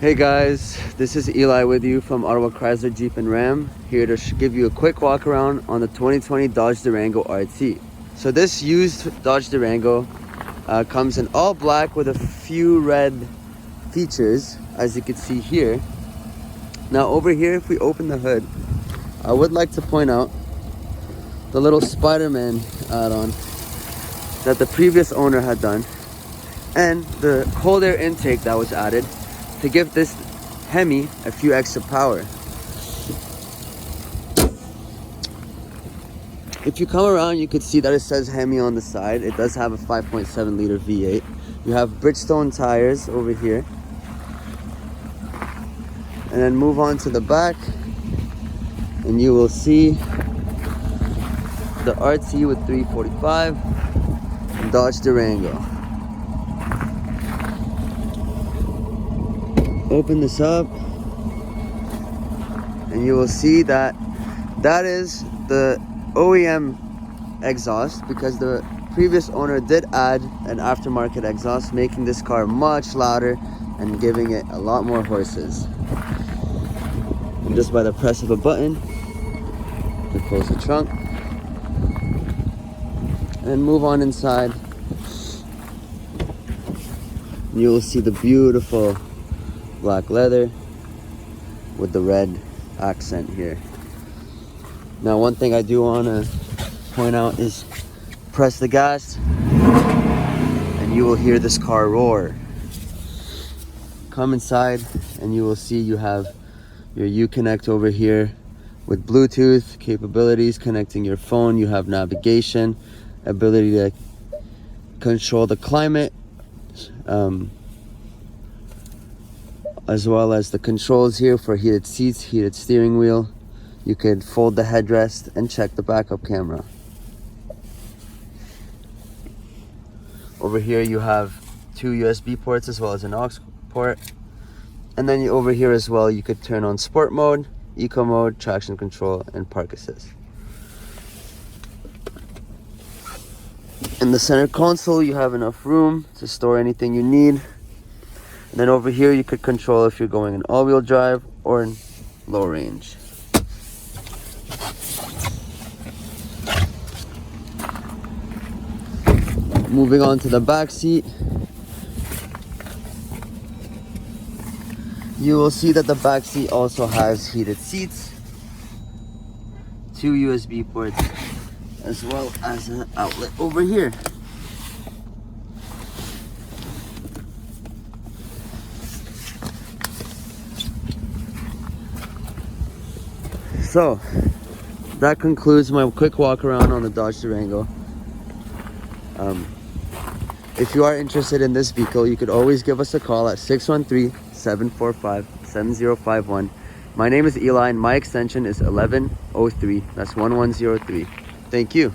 Hey guys, this is Eli with you from Ottawa Chrysler Jeep and Ram, here to give you a quick walk around on the 2020 Dodge Durango RT. So this used Dodge Durango comes in all black with a few red features, as you can see here. Now over here, if we open the hood, I would like to point out the little Spider-Man add-on that the previous owner had done, and the cold air intake that was added to give this Hemi a few extra power. If you come around, you could see that it says Hemi on the side. It does have a 5.7 liter V8. You have Bridgestone tires over here. And then move on to the back, and you will see the RT with 345 Dodge Durango. Open this up and you will see that that is the OEM exhaust, because the previous owner did add an aftermarket exhaust, making this car much louder and giving it a lot more horses. And just by the press of a button, you close the trunk and move on inside. You will see the beautiful black leather with the red accent here. Now, one thing I do want to point out is press the gas and you will hear this car roar. Come inside and you will see you have your Uconnect over here with Bluetooth capabilities, connecting your phone. You have navigation, ability to control the climate, as well as the controls here for heated seats, heated steering wheel. You could fold the headrest and check the backup camera. Over here you have two USB ports as well as an aux port. And then over here as well, you could turn on sport mode, eco mode, traction control, and park assist. In the center console, you have enough room to store anything you need. And then over here, you could control if you're going in all-wheel drive or in low range. Moving on to the back seat, you will see that the back seat also has heated seats, two USB ports, as well as an outlet over here. So that concludes my quick walk around on the Dodge Durango. If you are interested in this vehicle, you could always give us a call at 613-745-7051. My name is Eli and my extension is 1103. That's 1103. Thank you.